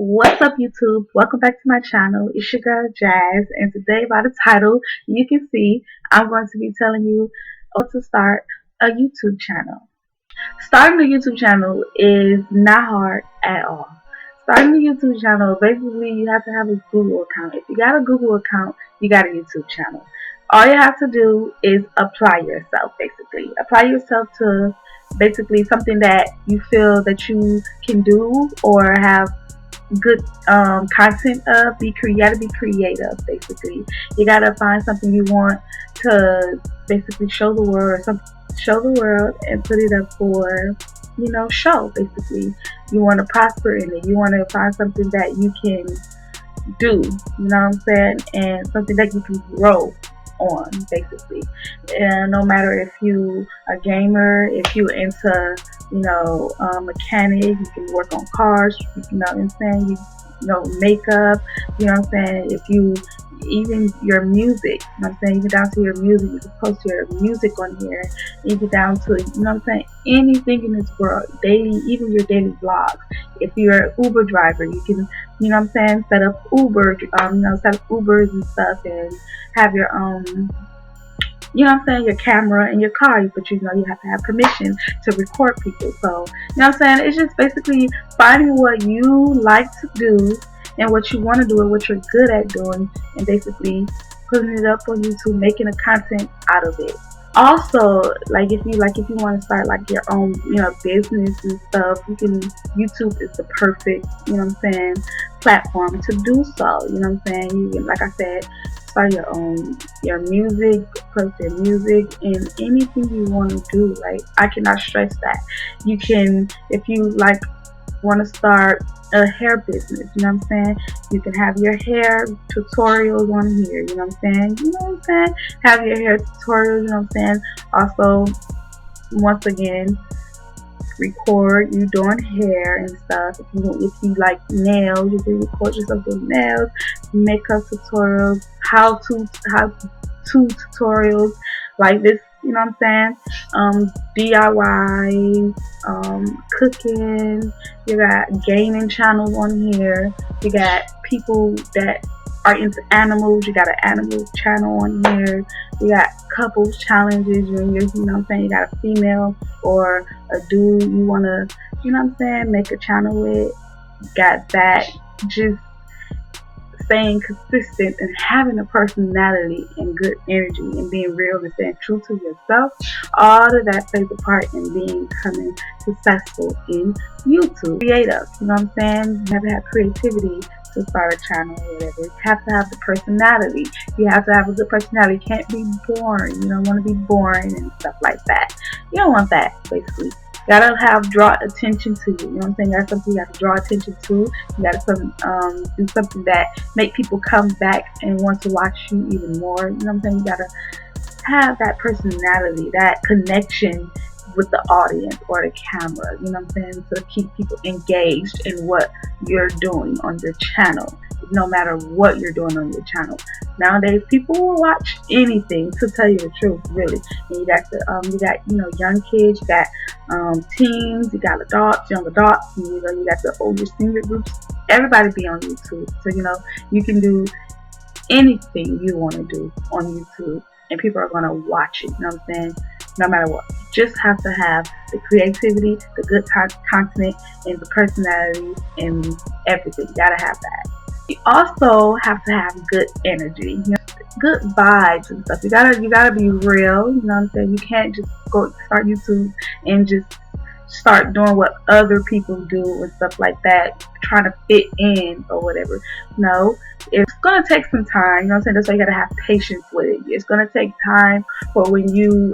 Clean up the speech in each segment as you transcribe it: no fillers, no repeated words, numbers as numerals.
What's up, YouTube? Welcome back to my channel. It's your girl Jazz, and today by the title you can see I'm going to be telling you how to start a YouTube channel. Starting a YouTube channel is not hard at all. Starting a YouTube channel, basically you have to have a Google account. If you got a Google account, you got a YouTube channel. All you have to do is apply yourself, basically. Apply yourself to basically something that you feel that you can do or have good content of. You gotta be creative, basically. You gotta find something you want to basically show the world, or something show the world and put it up for show. Basically, you want to prosper in it. You want to find something that you can do, you know what I'm saying, and something that you can grow on, basically. And no matter if you a gamer, if you into mechanic, you can work on cars, you know what I'm saying, makeup, you know what I'm saying, if you even your music, you know what I'm saying, even down to your music, you can post your music on here, even down to, you know what I'm saying, anything in this world, daily, even your daily vlogs. If you're an Uber driver, you can, you know what I'm saying, set up Uber, set up Ubers and stuff, and have your you know what I'm saying, your camera in your car, but you have to have permission to record people. So, you know what I'm saying, it's just basically finding what you like to do and what you want to do and what you're good at doing, and basically putting it up on YouTube, making a content out of it. Also, if you want to start your own business and stuff, YouTube is the perfect, you know what I'm saying, platform to do so. You know what I'm saying, you can, like I said, start your music, post your music, and anything you want to do. I cannot stress that. You can, if you want to start a hair business, you know what I'm saying, you can have your hair tutorials on here, you know what I'm saying, have your hair tutorials, you know what I'm saying. Also, once again, record you doing hair and stuff. If you like nails, you can record yourself doing nails, makeup tutorials, how to tutorials like this, you know what I'm saying, DIY, cooking. You got gaming channels on here. You got people that are into animals. You got an animal channel on here. You got couples challenges. You know what I'm saying, you got a female or a dude you want to, you know what I'm saying, make a channel with. Got that. Just staying consistent and having a personality and good energy and being real and staying true to yourself, all of that plays a part in becoming successful in YouTube. Creative, you know what I'm saying? You have to have creativity to start a channel or whatever. You have to have the personality. You have to have a good personality. You can't be boring. You don't want to be boring and stuff like that. You don't want that, basically. Gotta draw attention to you. You know what I'm saying? That's something you got to draw attention to. You gotta do something that make people come back and want to watch you even more. You know what I'm saying? You gotta have that personality, that connection with the audience or the camera. You know what I'm saying? To keep people engaged in what you're doing on your channel, no matter what you're doing on your channel. Nowadays, people will watch anything, to tell you the truth, really. And you got young kids, you got teens, you got adults, young adults, and you got the older senior groups. Everybody be on YouTube, so you can do anything you want to do on YouTube, and people are gonna watch it. You know what I'm saying? No matter what, you just have to have the creativity, the good content, and the personality, and everything. You gotta have that. You also have to have good energy, good vibes and stuff. You gotta be real. You know what I'm saying? You can't just go start YouTube and just start doing what other people do and stuff like that, trying to fit in or whatever. No, it's gonna take some time. You know what I'm saying? That's why you gotta have patience with it. It's gonna take time for when you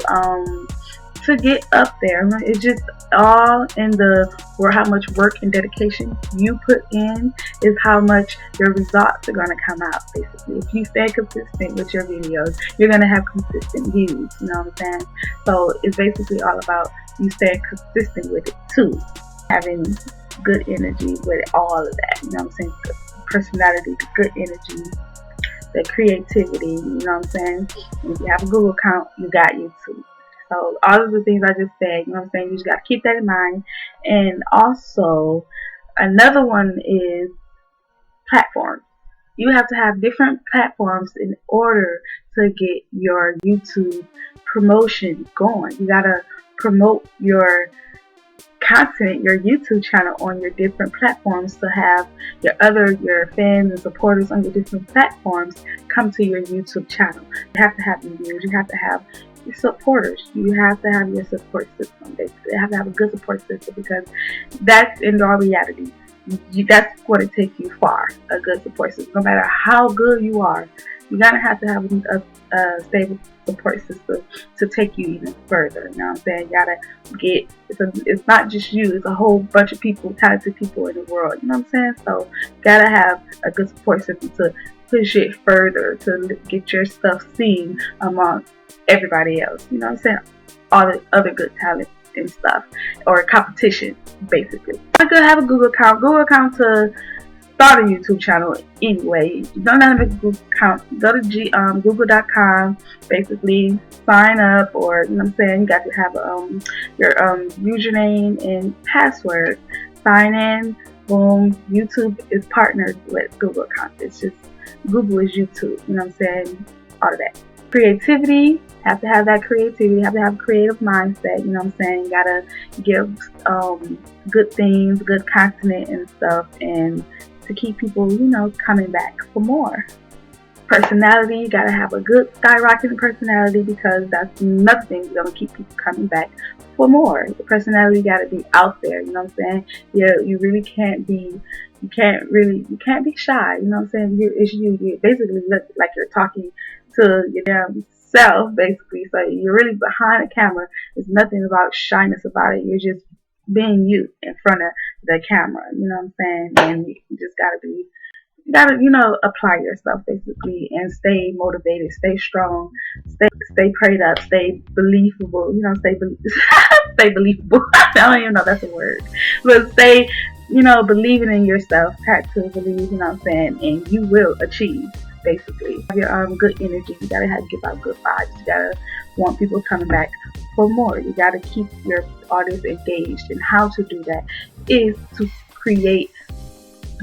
to get up there. It's just all in how much work and dedication you put in is how much your results are going to come out, basically. If you stay consistent with your videos, you're going to have consistent views, you know what I'm saying? So it's basically all about you staying consistent with it too, having good energy with all of that, you know what I'm saying? Good personality, good energy, the creativity, you know what I'm saying? And if you have a Google account, you got YouTube. So all of the things I just said, you know what I'm saying, you just got to keep that in mind. And also, another one is platforms. You have to have different platforms in order to get your YouTube promotion going. You gotta promote your content, your YouTube channel on your different platforms to have your fans and supporters on your different platforms come to your YouTube channel. You have to have reviews, you have to have your supporters, you have to have your support system. Basically, you have to have a good support system because that's in our reality. That's going to take you far, a good support system. No matter how good you are, you're going to have a stable support system to take you even further. You know what I'm saying? You gotta get, it's not just you, it's a whole bunch of people, talented people in the world. You know what I'm saying? So, gotta have a good support system to push it further, to get your stuff seen among everybody else. You know what I'm saying? All the other good talent and stuff, or competition, basically. I could have a Google account to start a YouTube channel anyway. You don't have a Google account. Go to google.com, basically sign up, or you know what I'm saying, you got to have your username and password. Sign in, boom. YouTube is partnered with Google account. It's just Google is YouTube. You know what I'm saying? All of that. Creativity. Have to have that creativity, have to have a creative mindset, you know what I'm saying? You gotta give good things, good content and stuff, and to keep people, you know, coming back for more. Personality, you gotta have a good skyrocketing personality because that's another thing that's gonna keep people coming back for more. The personality gotta be out there, you know what I'm saying? You really can't be, you can't be shy, you know what I'm saying? You basically look like you're talking to your damn self, basically. So you're really behind the camera. There's nothing about shyness about it. You're just being you in front of the camera. You know what I'm saying? And you just gotta, you know, apply yourself basically and stay motivated, stay strong, stay prayed up, stay believable. You know, stay believable. I don't even know if that's a word, but stay, you know, believing in yourself. Have to believe. You know what I'm saying? And you will achieve. Basically, your good energy. You gotta give out good vibes. You gotta want people coming back for more. You gotta keep your audience engaged, and how to do that is to create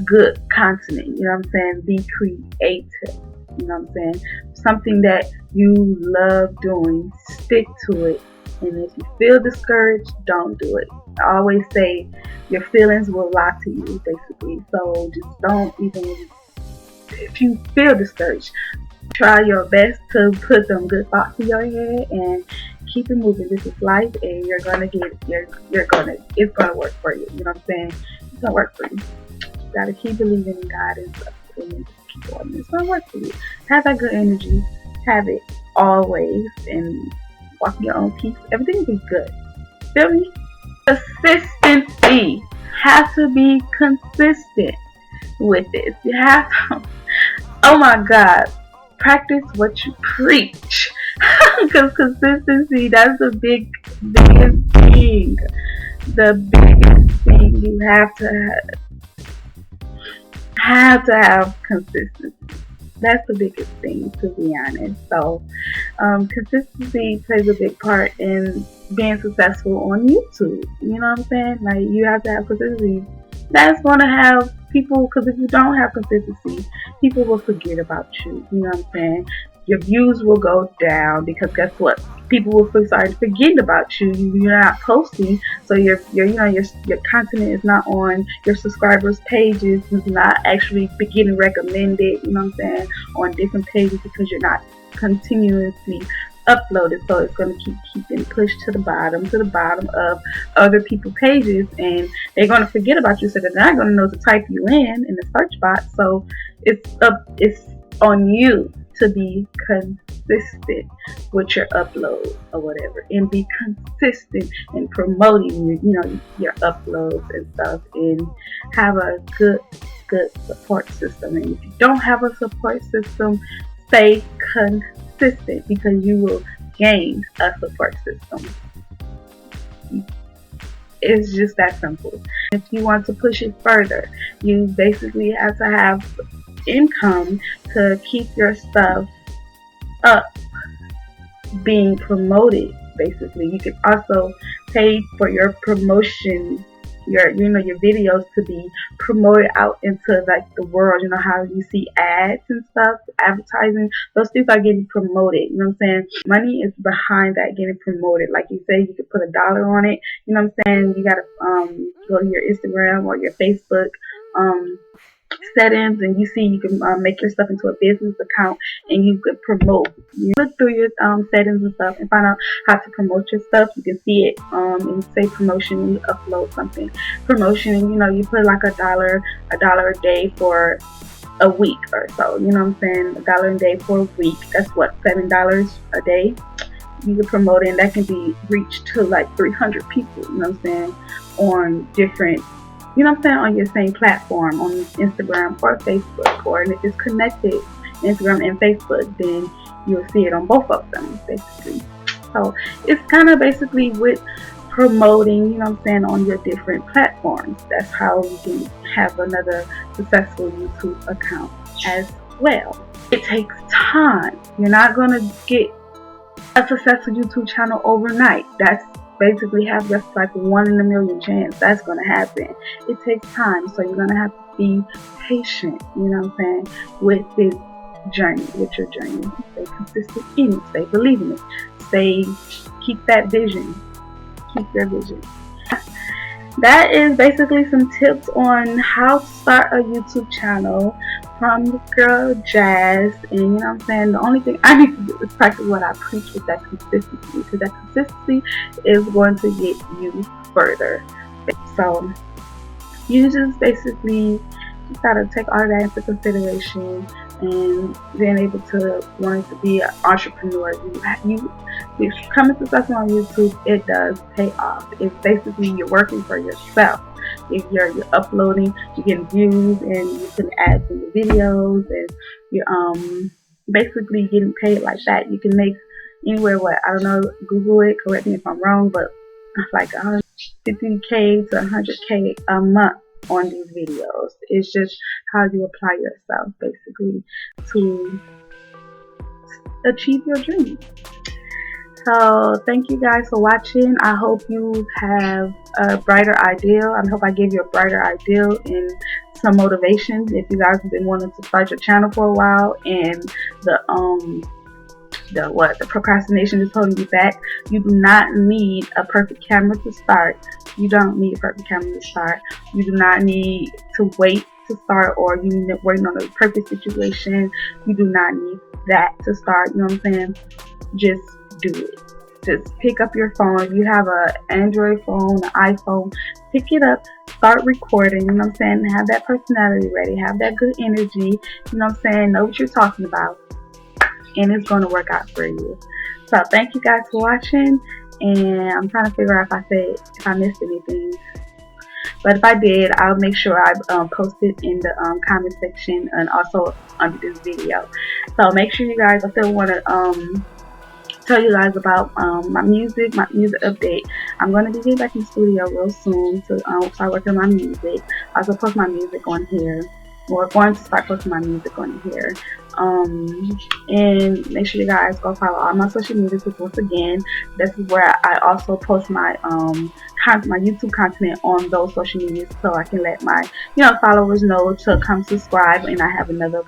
good content. You know what I'm saying? Be creative. You know what I'm saying? Something that you love doing, stick to it. And if you feel discouraged, don't do it. I always say your feelings will lie to you, basically. So just don't even. If you feel discouraged, try your best to put some good thoughts in your head and keep it moving. This is life, and it's gonna work for you. You know what I'm saying? It's gonna work for you. You gotta keep believing in God and stuff, and just keep on. It's gonna work for you. Have that good energy. Have it always, and walk your own peace. Everything will be good. Feel me? Consistency. Have to be consistent with this. You have to. Oh my God, practice what you preach. Because consistency, that's the biggest thing. The biggest thing you have to have consistency. That's the biggest thing, to be honest. So, consistency plays a big part in being successful on YouTube. You know what I'm saying? Like, you have to have consistency. That's going to have people, because if you don't have consistency, people will forget about you. You know what I'm saying? Your views will go down because guess what? People will start forgetting about you. You're not posting, so your content is not on your subscribers' pages. It's not actually getting recommended. You know what I'm saying? On different pages because you're not continuously uploaded, so it's going to keep getting pushed to the bottom of other people's pages, and they're going to forget about you, so they're not going to know to type you in the search box. So it's on you to be consistent with your upload or whatever, and be consistent in promoting your uploads and stuff, and have a good support system. And if you don't have a support system, stay consistent, because you will gain a support system. It's just that simple. If you want to push it further, you basically have to have income to keep your stuff up, being promoted. Basically, you can also pay for your promotion your videos to be promoted out into like the world. You know how you see ads and stuff, advertising, those things are getting promoted. You know what I'm saying? Money is behind that getting promoted. Like you say, you could put $1 on it. You know what I'm saying? You gotta go to your Instagram or your Facebook settings, and you see you can make your stuff into a business account, and you could promote. You look through your settings and stuff and find out how to promote your stuff. You can see it and say promotion. You upload something, promotion. You put like $1 a day for a week or so. You know what I'm saying? $1 a day for a week. That's what, $7 a day. You can promote it, and that can be reached to like 300 people. You know what I'm saying? On different. You know what I'm saying, on your same platform, on Instagram or Facebook, or if it's connected, Instagram and Facebook, then you'll see it on both of them, basically. So it's kind of basically with promoting, you know what I'm saying, on your different platforms. That's how you can have another successful YouTube account as well. It takes time. You're not going to get a successful YouTube channel overnight. That's basically have just like 1 in a million chance that's going to happen. It takes time, so you're going to have to be patient, you know what I'm saying, with this journey, with your journey. Stay consistent in it, stay believing it, keep that vision, keep your vision. That is basically some tips on how to start a YouTube channel from the girl Jazz. And you know what I'm saying, the only thing I need to do is practice what I preach with that consistency, because that consistency is going to get you further. So you just basically gotta take all of that into consideration, and being able to wanting to be an entrepreneur. You becoming successful on YouTube, it does pay off. It's basically you're working for yourself. If you're uploading, you're getting views, and you can add to your videos, and you're basically getting paid like that. You can make anywhere, I don't know, Google it, correct me if I'm wrong, but like 150K to 100K a month on these videos. It's just how you apply yourself basically to achieve your dream. So thank you guys for watching. I hope you have a brighter ideal. I hope I gave you a brighter ideal and some motivation if you guys have been wanting to start your channel for a while, and the procrastination is holding you back. You do not need a perfect camera to start. You don't need a perfect camera to start. You do not need to wait to start, or you waiting on a perfect situation. You do not need that to start. You know what I'm saying? Just do it. Just pick up your phone. If you have an Android phone, an iPhone, pick it up, start recording. You know what I'm saying? Have that personality ready. Have that good energy. You know what I'm saying? Know what you're talking about, and it's going to work out for you. So thank you guys for watching, and I'm trying to figure out if I missed anything. But if I did, I'll make sure I post it in the comment section and also under this video. So make sure you guys, I still want to tell you guys about my music update. I'm going to be getting back in the studio real soon to start working on my music. I also post my music on here. We're going to start posting my music on here. And make sure you guys go follow all my social media, because once again, this is where I also post my my YouTube content on those social medias, so I can let my followers know to come subscribe, and I have another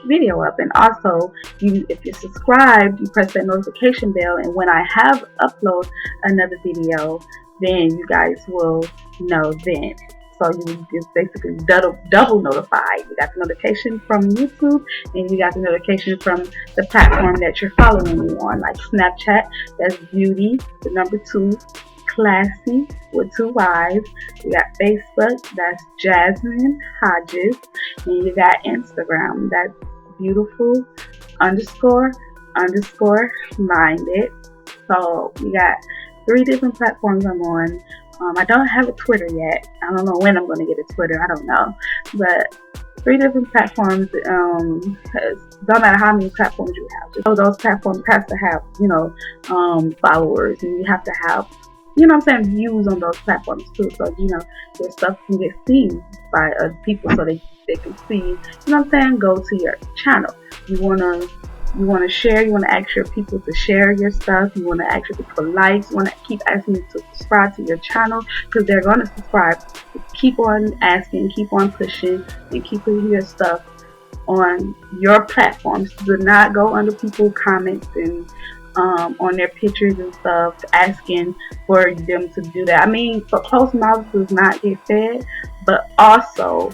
video up. And also, if you're subscribed, you press that notification bell, and when I have upload another video, then you guys will know then. So you just basically double notified. You got the notification from YouTube, and you got the notification from the platform that you're following me on, like Snapchat, that's Beauty, the number 2, Classy with 2 Y's. You got Facebook, that's JASMINE HODGES, and you got Instagram, that's beautiful _ minded. So you got 3 different platforms I'm on. I don't have a Twitter yet. I don't know when I'm going to get a Twitter. I don't know. But 3 different platforms. Don't matter how many platforms you have. Just those platforms have to have, followers, and you have to have, views on those platforms too. So, your stuff can get seen by other people, so they can see, go to your channel. You want to You want to share, you want to ask your people to share your stuff, you want to ask your people for likes, you want to keep asking them to subscribe to your channel, because they're going to subscribe. Keep on asking, keep on pushing, and keep putting your stuff on your platforms. Do not go under people's comments and on their pictures and stuff asking for them to do that. I mean, for closed mouths does not get fed, but also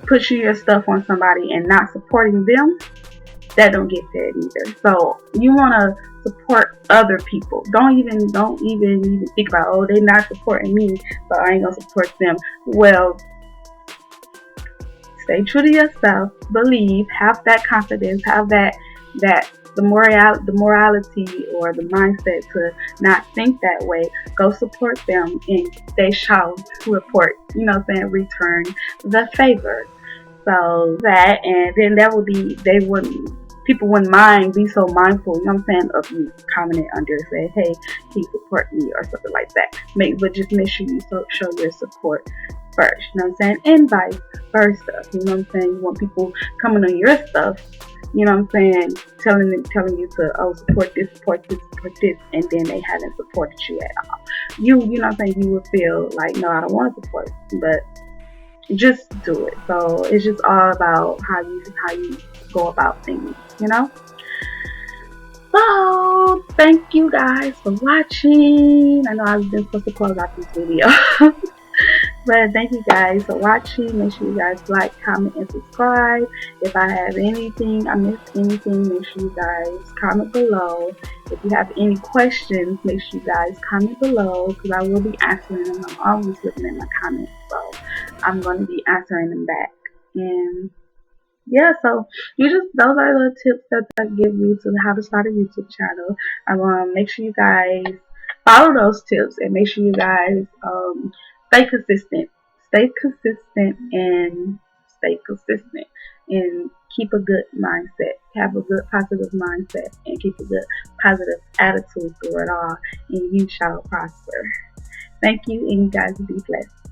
pushing your stuff on somebody and not supporting them, that don't get fed either. So you want to support other people. Don't even think about, oh, they're not supporting me, so I ain't gonna support them. Well, stay true to yourself, believe, have that confidence, have the morality or the mindset to not think that way. Go support them, and they shall report, return the favor. So that, and then that would be, people wouldn't be so mindful, of you commenting under, say, hey, can you support me, or something like that. But just make sure you show your support first, and vice versa. You want people coming on your stuff, telling you to, oh, support this, and then they haven't supported you at all. You would feel like, no, I don't want to support, but just do it. So it's just all about how you go about things, So thank you guys for watching. I know I've been supposed to close out this video. But thank you guys for watching. Make sure you guys like, comment, and subscribe. If I have I missed anything, make sure you guys comment below. If you have any questions, make sure you guys comment below, because I will be answering them. I'm always looking at my comments, so I'm going to be answering them back. And yeah, so those are the tips that I give you to how to start a YouTube channel. I want to make sure you guys follow those tips, and make sure you guys stay consistent, and and keep a good mindset, have a good positive mindset, and keep a good positive attitude through it all, and you shall prosper. Thank you, and you guys be blessed.